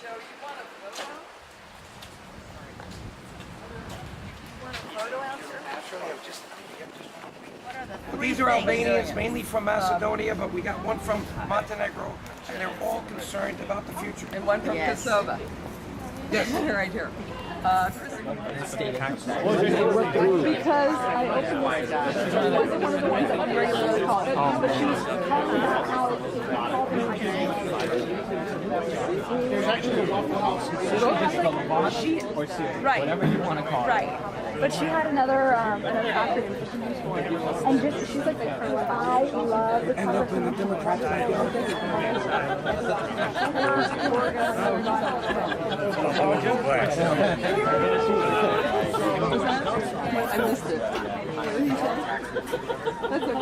So you want a photo? You want a photo out, sir? What are the three These are things? Albanians, mainly from Macedonia, but we got one from Montenegro, and they're all concerned about the future. And one from Yes. Kosovo. Yes. Right here. Chris, Because I opened this, she wasn't one of the ones that would regularly call it, but she was talking about how There's actually a Waffle House. right. Whatever you want to call it. Right. but she had another acronym that she used for it. And just, she's like, I love the End up in the Democratic Party. I missed it. That's okay.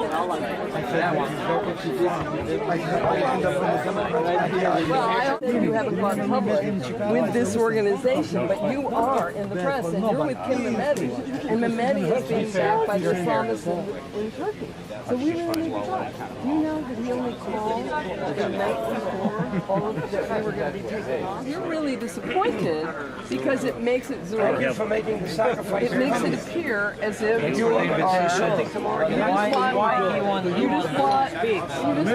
Well, I don't think you haven't gone public with this organization, but you are in the press, and you're with Kim Mehmeti, and Mehmeti is being backed by the Islamists in Turkey. So we really need to talk. Do you know that he only called the night before all of that we were going to be taken off? You're really disappointed because it makes it Thank you zero. for making the sacrifice. It makes it appear as if you are. Something tomorrow. You just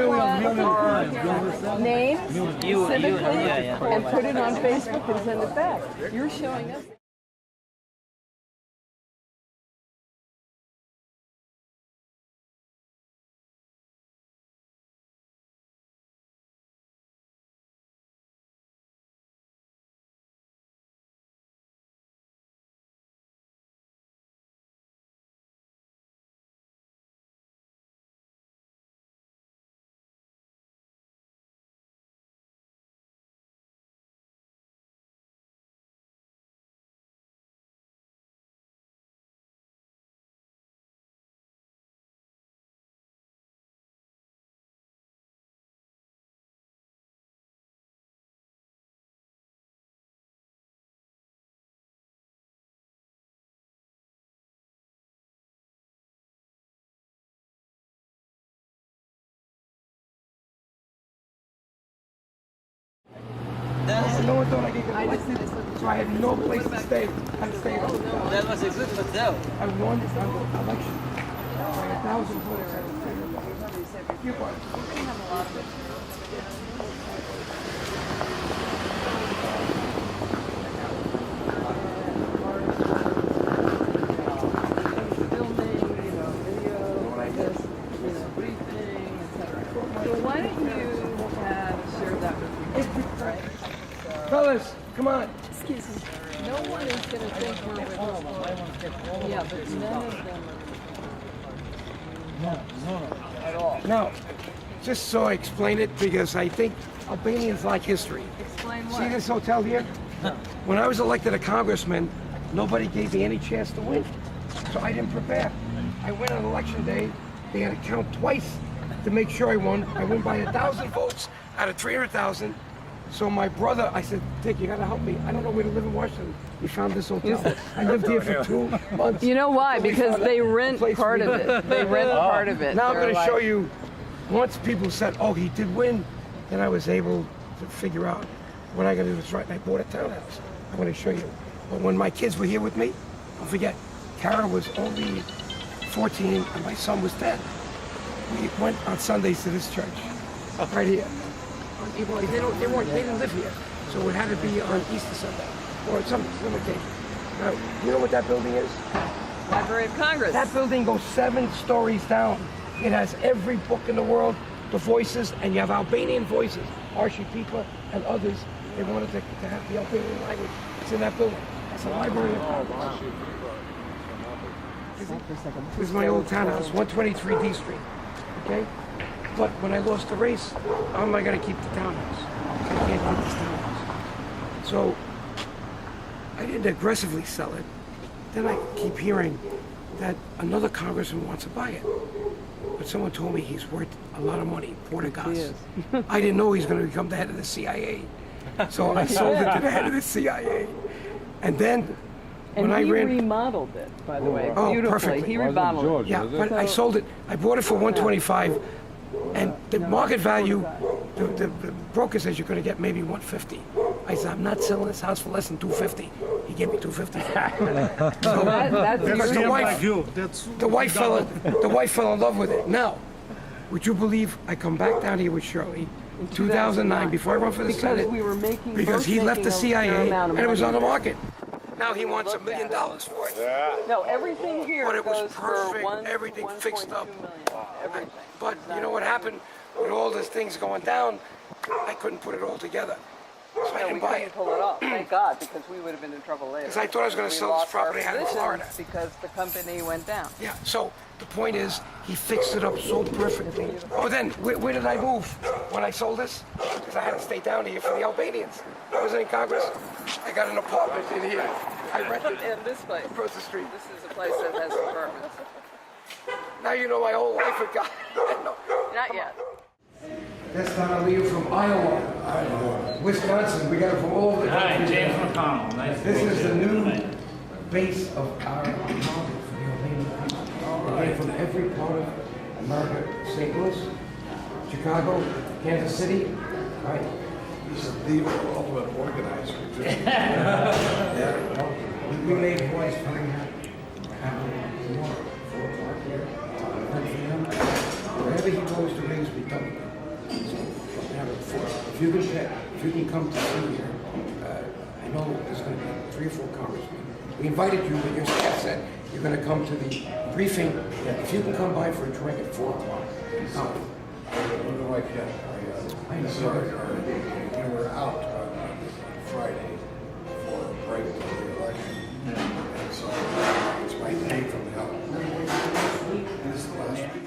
want our names civically and put it on Facebook and send it back. You're showing us. No one thought I could get I just elected, did this. so I had no place to stay. I had to stay at home. That was a good hotel. I won the election. I had 1,000 votes. I had to stay at home. You won. Why don't you share that with me? Fellas, come on. Excuse me. No one is going to think we're with us. Yeah, but none of them are. No, just so I explain it, because I think Albanians like history. Explain See what? this hotel here? When I was elected a congressman, nobody gave me any chance to win. So I didn't prepare. I went on election day. They had to count twice to make sure I won. I won by 1,000 votes out of 300,000. So my brother, I said, Dick, you gotta help me. I don't know where to live in Washington. We found this hotel. I lived here for 2 months. You know why? Because they rent part of it. They rent part of it. Now I'm They're going to like- show you, once people said, oh, he did win, then I was able to figure out what I got to do is right. And I bought a townhouse. I'm going to show you. But when my kids were here with me, don't forget, Kara was only 14 and my son was 10. We went on Sundays to this church, right here. Even like they didn't live here, so it had to be on Easter Sunday or some occasion. Now, you know what that building is? Library of Congress. That building goes 7 stories down. It has every book in the world, the voices, and you have Albanian voices, Archie Pieper and others. They wanted to have the Albanian language. It's in that building. It's a library of Congress. This is my old townhouse, 123 D Street. Okay? But when I lost the race, how am I going to keep the townhouse? I can't keep this townhouse. So I didn't aggressively sell it. Then I keep hearing that another congressman wants to buy it. But someone told me he's worth a lot of money, Portugas. I didn't know he's going to become the head of the CIA. So I sold it to the head of the CIA. And then when I he ran... remodeled it, by the way, Oh, beautifully. perfectly. He remodeled it. Yeah, but I sold it. I bought it for 125, and the market value, the broker says you're going to get maybe 150. I said, I'm not selling this house for less than $250. He gave me $250. That's Because the your- wife, the wife fell in love with it. Now, would you believe I come back down here with Shirley in 2009 before I run for the because Senate? we were making Because he both left the making a fair CIA amount of and it was money. on the market. Now he wants $1 million for it. No, everything here But it was goes perfect, for one, everything 1.2 fixed up. million. Everything. But you know what happened? With all these things going down, I couldn't put it all together. So I No, we didn't buy couldn't it. pull it off. Thank God, because we would have been in trouble later. Because I thought I was going to We sell this lost our property out in positions Florida. because the company went down. Yeah, so the point is, he fixed it up so perfectly. Oh, then, where did I move when I sold this? Because I had to stay down here for the Albanians. I wasn't in Congress. I got an apartment in here. I rented And this place. across the street. This is a place that has apartments. Now you know my whole life with God. No. Not yet. That's not Leo from Iowa. Wisconsin. We got it from all over the Hi, country. James McConnell. Nice to This meet is you. the new base of our army for the Albanian people. They came from every part of America, St. Louis, Chicago, Kansas City, right? He's the ultimate organizer. We made boys very happy. Happy more. 4 o'clock here. Good for him. Wherever he goes to raise, we done. If you can come to see here, I know there's going to be 3 or 4 congressmen. We invited you, but your staff said you're going to come to the briefing. If you can come by for a drink at 4 o'clock, come. What do I get? I know. Sorry, we were out on Friday for a break for the election. And so it's my day from hell. This is the last week.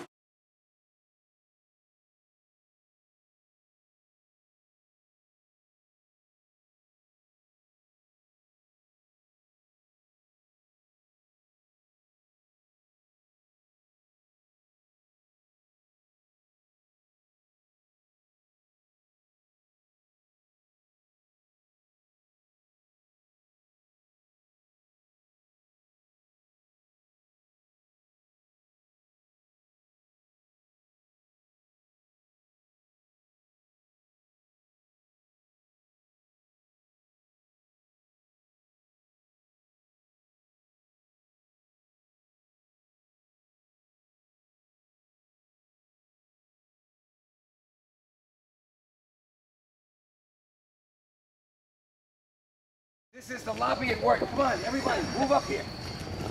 This is the lobby at work. Come on, everybody, move up here.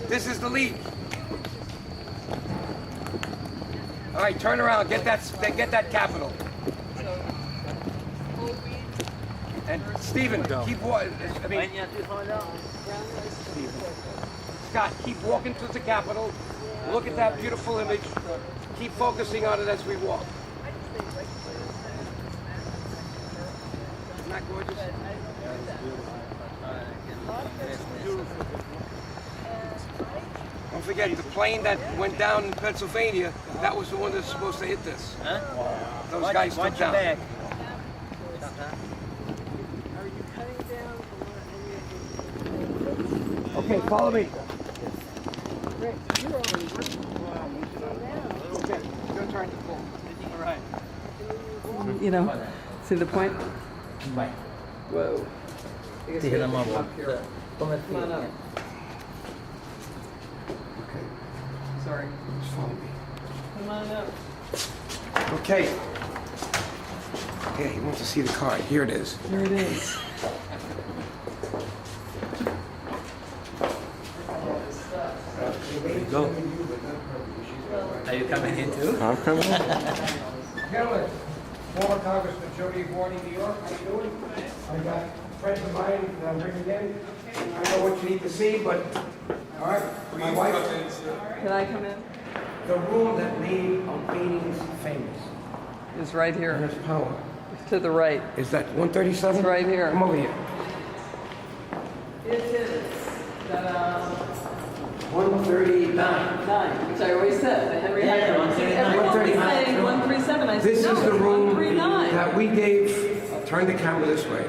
This is the lead. All right, turn around. Get that capital. And Stephen, keep walking. I mean, Scott, keep walking to the Capitol. Look at that beautiful image. Keep focusing on it as we walk. Isn't that gorgeous? Don't forget, the plane that went down in Pennsylvania, that was the one that's supposed to hit this. Huh? Those guys took Watch your down. back. Okay, follow me. Okay, your turn to pull. All right. You know, see the point? Vai. Whoa. Tira uma boa. Come Come on up. Okay, Sorry. just follow me. Come on up. Okay. Yeah, he wants to see the card. Here it is. Here it is. There you go. Are you coming in too? I'm coming. Gentlemen, former Congressman DioGuardi, New York. How you doing? I got friends of mine that I'm bringing in. I know what you need to see, but all right. My wife. Can I come in? The room that made Albanians famous It's right and here. its power. It's to the right. Is that 137? It's right here. Come over here. It is. 139. 9, which I always said, the Henry Hyde. 139. Everyone was saying 137. I said, This no, is the it's room 139. that we gave. Turn the camera this way.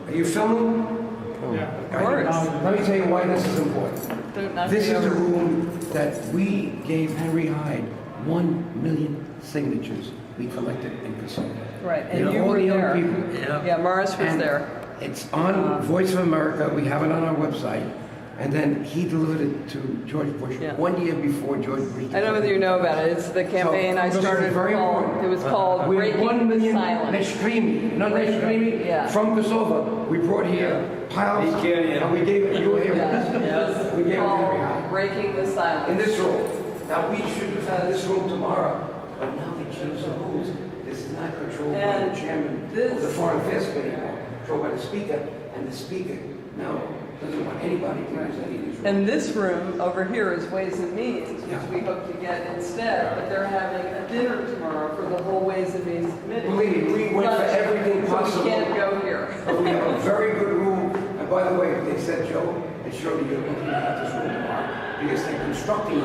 Are you filming? Of course. Let me tell you why this is important. Don't knock This me is the over. room that we gave Henry Hyde 1 million signatures we collected in Kosovo. Right, and know, you all were the young there. people. Yeah, Morris was And there. it's on Voice of America. We have it on our website. And then he delivered it to George Bush Yeah. 1 year before George Bush. I don't know whether you know about it. It's the campaign I So, started. very important. It was called We had 1 Breaking the million Silence. Neshkrimi Yeah. from Kosovo. We brought here piles, and we gave it. You were here with us. Yes. We gave it to every house. Called Breaking the Silence. In this room. Now, we should have had this room tomorrow, but now they changed the rules. This is not controlled by And the chairman of this- the Foreign Affairs Committee, controlled by the speaker, and the speaker now doesn't want anybody to use any of these rooms. And this room over here is Ways and Means, which Yeah. we hope to get instead, but they're having a dinner tomorrow for the whole Ways and Means committee. Believe me, we went for everything So possible. we can't go here. But we have a very good room. And by the way, they said, Joe, and Shirley, you're looking at this room tomorrow because they're constructing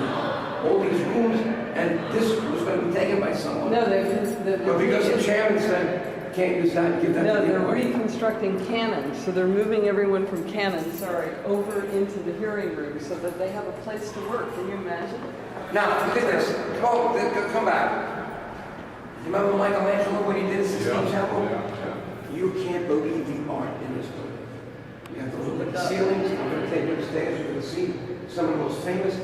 all these rooms, and this was going to be taken by someone. No, But because the chairman said, can't use that, give that No, to they're anybody. reconstructing Cannon, so they're moving everyone from Cannon, over into the hearing room so that they have a place to work. Can you imagine? Now, look at this. Come back. You remember Michelangelo, what he did at Sistine Chapel? You can't believe the art in this building. You have to look at the ceilings. I'm going to take you upstairs. You're going to see some of the most famous.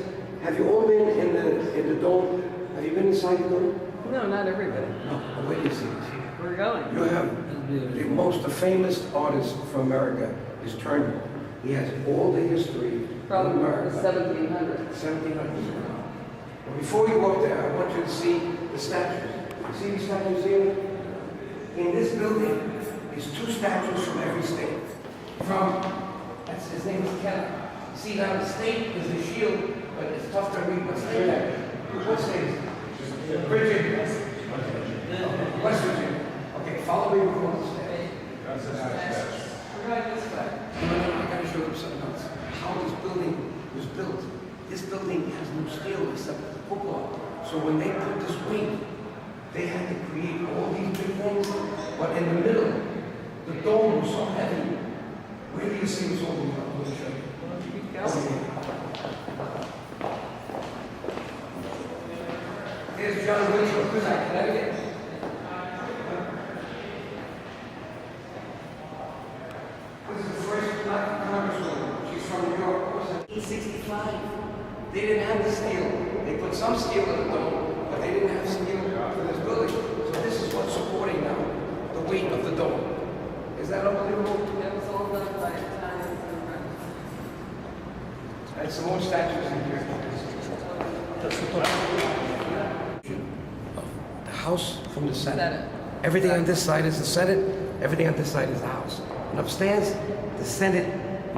Have you all been in the dome? Have you been inside the dome? No, not everybody. No. Wait till you see this. We're going. You have the most famous artist from America is Turnbull. He has all the history of From America. 1700. 1700s. Well, before you go up there, I want you to see the statues. See these statues here? In this building is 2 statues from every state. That's his name is Kenneth. See now the state is the shield, but it's tough to read what state that is. What state is it? Virginia. West Virginia. Okay, follow me across the state. We're going this way. I gotta show you something else. How this building was built. This building has no steel except football. So when they put this wing, they had to create all these big things, but in the middle, the dome was so heavy. Where do you see this all going? I'm going to show you. Here's John Winchell, Connecticut. This is the first black congresswoman. She's from New York. It was in 1865. They didn't have the steel. They put some steel in the dome, but they didn't have steel for this building. So this is what's supporting now the weight of the dome. Is that unbelievable? That was all done by Italians and French. And some more statues in here. The House from the Senate. Senate. Everything on this side is the Senate, everything on this side is the House. And upstairs, the Senate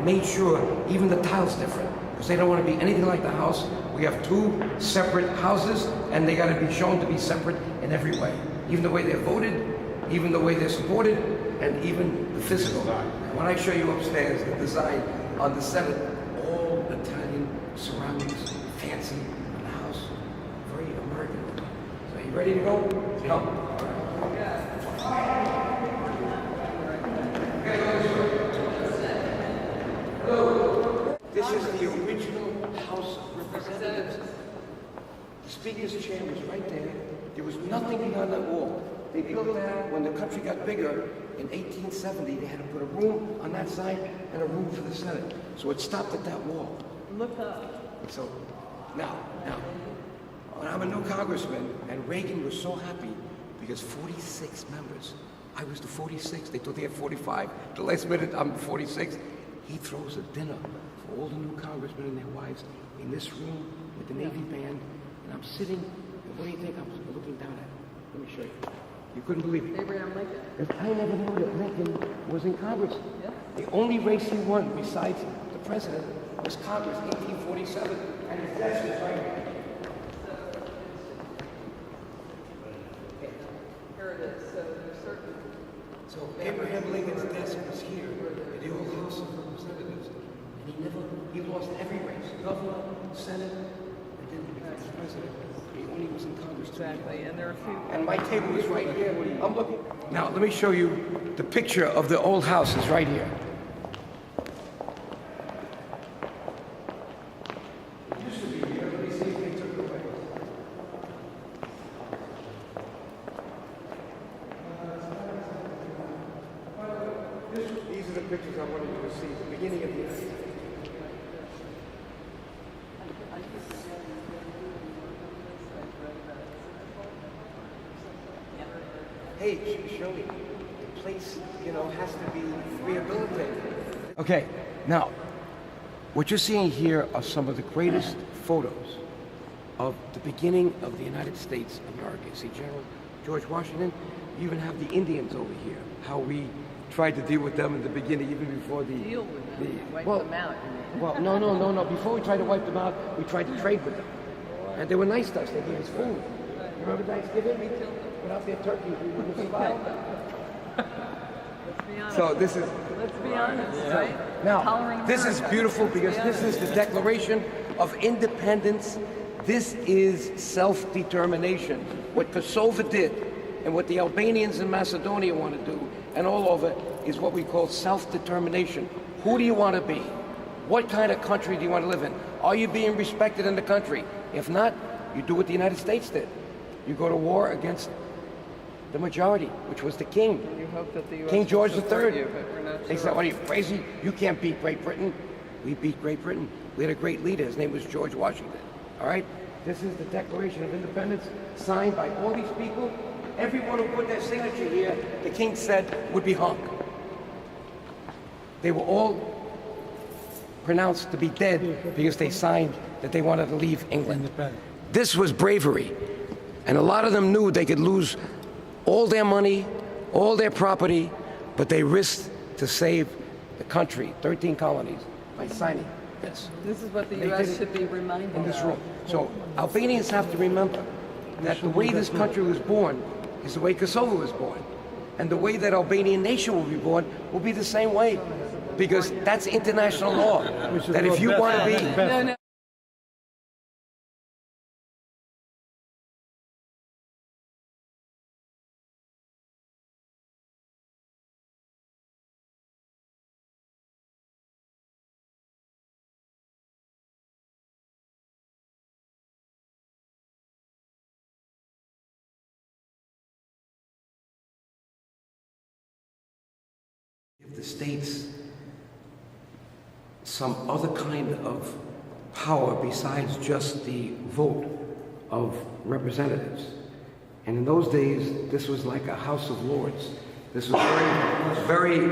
made sure even the tile's different, because they don't want to be anything like the House. We have 2 separate houses, and they got to be shown to be separate in every way. Even the way they're voted, even the way they're supported, and even the physical. When I show you upstairs, the design on the Senate, all Italian surroundings, fancy, and the House, very American. So you ready to go? Come. This is the original House of Representatives. The Speaker's chair was right there. There was nothing beyond that wall. They built that when the country got bigger. In 1870, they had to put a room on that side and a room for the Senate. So it stopped at that wall. Look up. So now, when I'm a new congressman, and Reagan was so happy because 46 members. I was the 46th. They thought they had 45. The last minute, I'm 46. He throws a dinner for all the new congressmen and their wives in this room with the Navy band. And I'm sitting, and what do you think I'm looking down at? Let me show you. You couldn't believe it. Abraham Lincoln. I never knew that Lincoln was in Congress. Yeah. The only race he won besides the president was Congress, 1847. And his desk is right here. Here it is. So there's certain. So Abraham Lincoln's desk was here in the old House of Representatives. And he lost every race, governor, senate, and then he became president. He only was in Congress. Exactly. And there are a few. And my table is right here. I'm looking. Now, let me show you the picture of the old house is right here. It used to be here. Let me see if they took it away. These are the pictures I wanted you to see, the beginning of the United States. Hey, Shirley, the place, has to be rehabilitated. Okay, now, what you're seeing here are some of the greatest photos of the beginning of the United States of America. You see General George Washington? You even have the Indians over here, how we tried to deal with them in the beginning, even before the... Deal with them, wipe them out, you mean? Well, no. Before we tried to wipe them out, we tried to trade with them. And they were nice to us. They gave us food. You remember Thanksgiving? Without their turkeys, we wouldn't survive. Let's be honest. So this is... Let's be honest, right? Now, Coloring this is America. beautiful because this is the Declaration of Independence. This is self-determination. What Kosovo did and what the Albanians in Macedonia want to do and all over is what we call self-determination. Who do you want to be? What kind of country do you want to live in? Are you being respected in the country? If not, you do what the United States did. You go to war against the majority, which was the king. You hope that the US King George will support III. you, but we're not They sure. said, what are you, crazy? You can't beat Great Britain. We beat Great Britain. We had a great leader. His name was George Washington. All right? This is the Declaration of Independence signed by all these people. Everyone who put their signature here, the king said, would be hung. They were all pronounced to be dead because they signed that they wanted to leave England. This was bravery. And a lot of them knew they could lose all their money, all their property, but they risked to save the country, 13 colonies, by signing this. This is what the They U.S. did it should be reminded in this of. room. So Albanians have to remember that the way this country was born is the way Kosovo was born. And the way that Albanian nation will be born will be the same way. Because that's international law. That if you want to be... No. Give the states some other kind of power besides just the vote of representatives. And in those days, this was like a House of Lords. This was very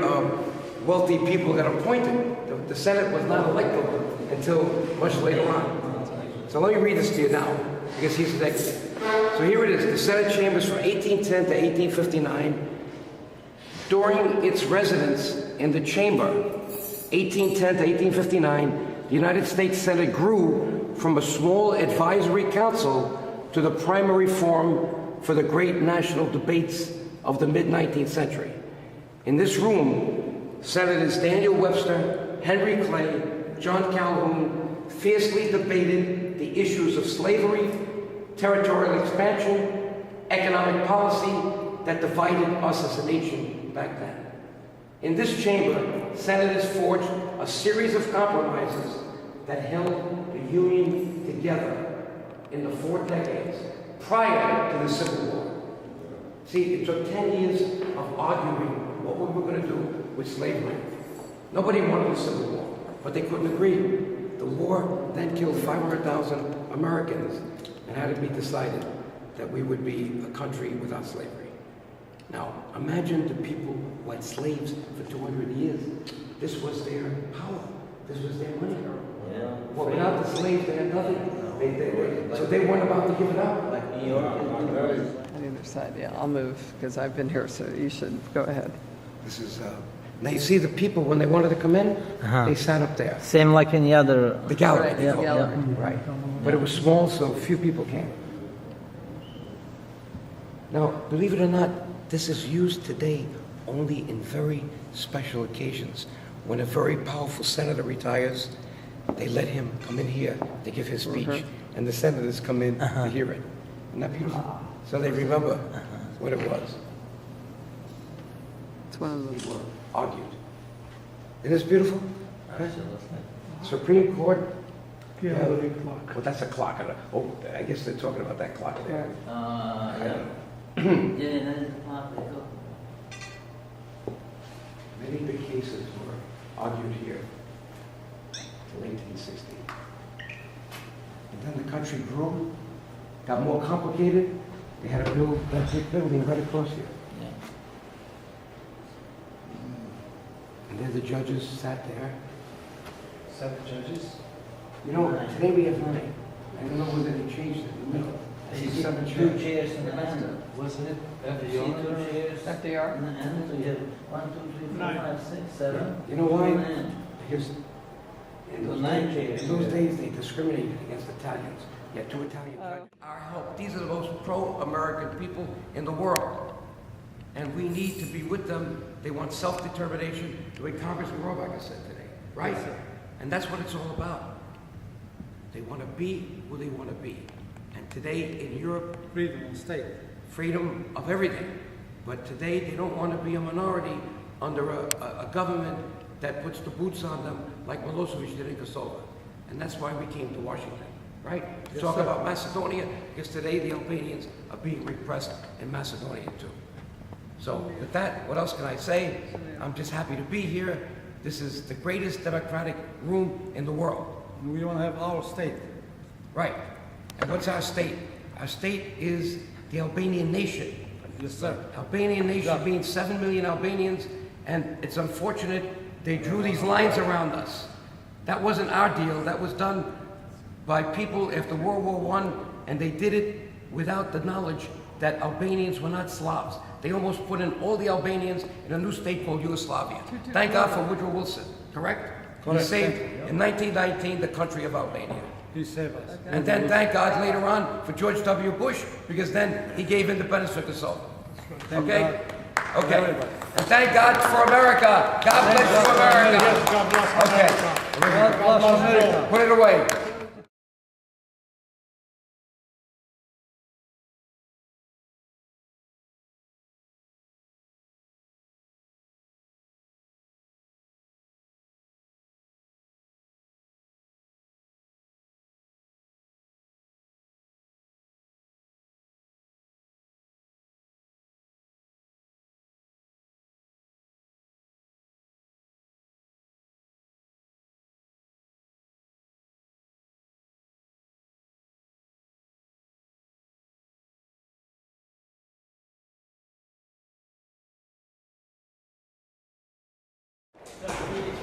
wealthy people that appointed. The Senate was not electable until much later on. So let me read this to you now, because he's the next. So here it is, the Senate chambers from 1810 to 1859. During its residence in the chamber, 1810 to 1859, the United States Senate grew from a small advisory council to the primary forum for the great national debates of the mid-19th century. In this room, Senators Daniel Webster, Henry Clay, John Calhoun fiercely debated the issues of slavery, territorial expansion, economic policy that divided us as a nation back then. In this chamber, senators forged a series of compromises that held the Union together in the 4 decades prior to the Civil War. See, it took 10 years of arguing what we were going to do with slavery. Nobody wanted a Civil War, but they couldn't agree. The war then killed 500,000 Americans and had to be decided that we would be a country without slavery. Now, imagine the people who had slaves for 200 years. This was their power. This was their money. Yeah. Well, without the slaves, they had nothing. So they weren't about to give it up. Like New York. On either side, yeah. I'll move, because I've been here, so you should go ahead. This is, now you see the people, when they wanted to come in, they sat up there. Same like in the other. The gallery. Right, they call it. gallery. Right. But it was small, so few people came. Now, believe it or not, this is used today only in very special occasions. When a very powerful senator retires, they let him come in here to give his speech, and the senators come in to hear it. Isn't that beautiful? So they remember what it was. It's one of those. Argued. Isn't this beautiful? Huh? Supreme Court. Gallery clock. Well, that's a clock. Oh, I guess they're talking about that clock there. Yeah. Many big argued here till 1860. And then the country grew, got more complicated. They had to build that big building right across here. Yeah. And then the judges sat there. 7 judges? You know, today we have 9. I don't know whether they changed it in the middle. I See, see 7 2 judges. chairs in the end. Wasn't it? You see 2 chairs That they are? in the end, so you have 1, 2, 3, 4, 5, 6, 7. You know why? 9. Because in those, 9 days, chairs. in those days they discriminated against Italians. You had 2 Italian judges. Our help. These are the most pro-American people in the world. And we need to be with them. They want self-determination, the way Congressman Robacker said today, right? And that's what it's all about. They want to be who they want to be. And today in Europe, Freedom of state. freedom of everything. But today they don't want to be a minority under a government that puts the boots on them like Milosevic did in Kosovo. And that's why we came to Washington, right? To Yes, talk sir. about Macedonia, because today the Albanians are being repressed in Macedonia too. So with that, what else can I say? I'm just happy to be here. This is the greatest democratic room in the world. We want to have our state. Right. And what's our state? Our state is the Albanian nation. Yes, sir. Albanian nation being 7 million Albanians, and it's unfortunate they drew these lines around us. That wasn't our deal. That was done by people after World War I, and they did it without the knowledge that Albanians were not Slavs. They almost put in all the Albanians in a new state called Yugoslavia. Thank God for Woodrow Wilson, correct? He Correct. saved, in 1919, the country of Albania. He saved us. And then thank God later on for George W. Bush, because then he gave independence to Kosovo. Thank Okay? God. Okay. Everybody. And thank God for America. God bless you, America. Yes, God bless Okay. God bless America. Put it away.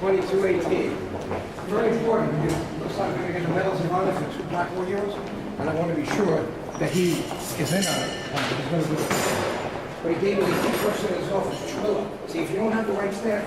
$22.18. Very important, because it looks like we're going to get the medals of honor for 2 Black War heroes, and I want to be sure that he is in on it. He's going to do it. But he gave me the key person in his office, Trilla. See, if you don't have the right staff,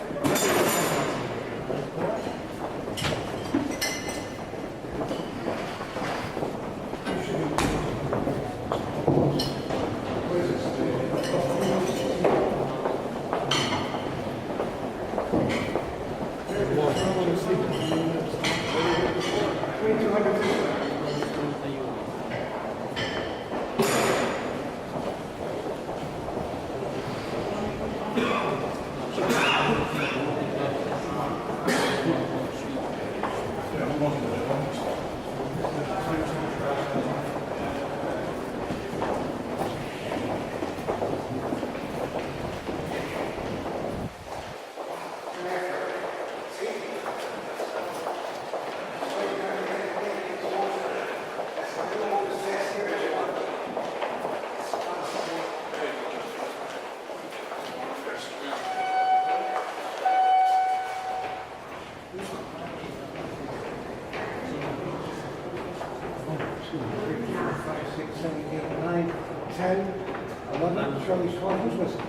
Shirley's calling. Who's with us?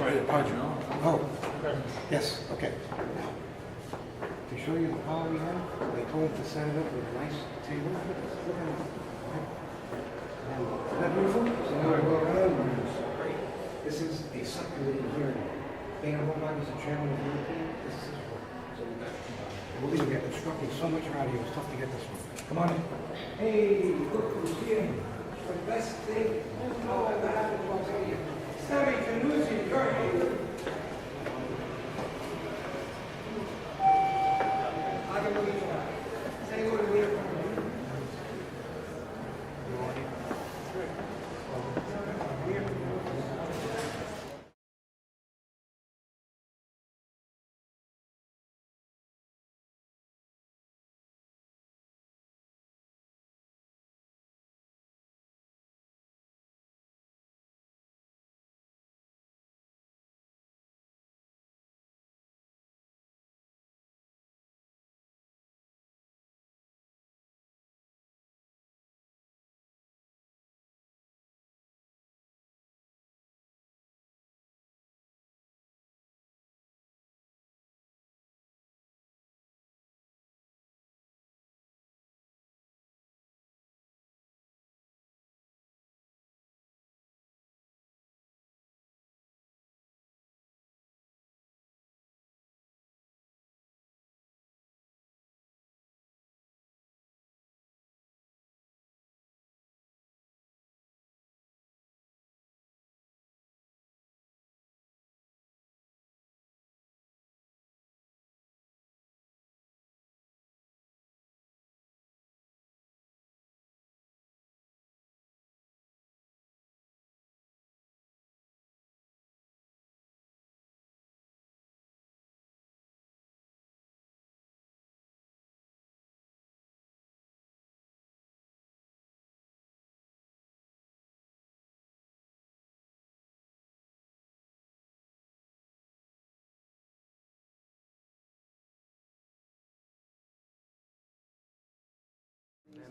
Oh, yes, okay. Now, to show you the power we have, they go into Senator with a nice table. Look at it. And isn't that beautiful? So now I go around. Great. This is a subcommittee hearing. Dana Roback is the chairman of the European. This is his work. So we got, believe me, I've been instructing so much around here. It was tough to get this one. Come on in. Hey, look who's here. The best thing ever happened to Albania. Sammy Januzzi, you're here. I can believe that. Say what it is.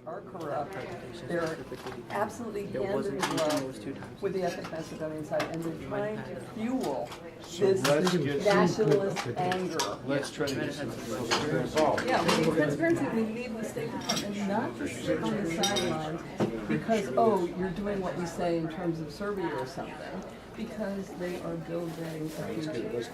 are corrupt. They're absolutely hand in glove with the ethnic Macedonian side, and they're trying to fuel this nationalist anger. Let's try to get some involved. Yeah, we need transparency. We need the State Department not to sit on the sidelines because, oh, you're doing what we say in terms of Serbia or something. Because they are building a future.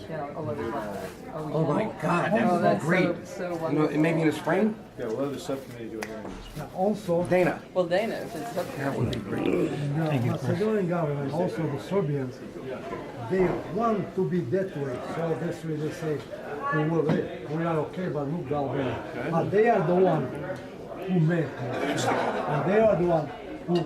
Yeah, I'll let you know that. Oh my God, that would be that's great. So You know, wonderful. maybe in the spring? Yeah, we'll have the subcommittee do hearings. Also, Dana. Well, Dana, if it's up That would be great. the Macedonian government, also the Serbians, they want to be that way. So that's why they say, we are okay, but look Albania. But they are the one who make it. And they are the one who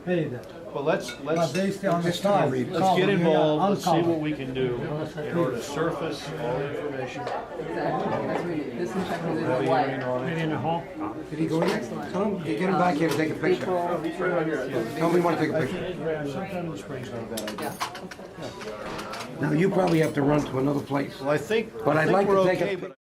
pay them. Well, let's But they stay on the side. let's get involved, let's see what we can do in order to surface all the information. exactly, as we need. Disinfecting Have the a light. hearing on it. Did he go in? Tell him, get him back here to take a picture. April. Tell him we want to take a picture. Sometime in the spring's not a bad idea. Yeah. Now, you probably have to run to another place. Well, I think But I'd like we're to take a okay, but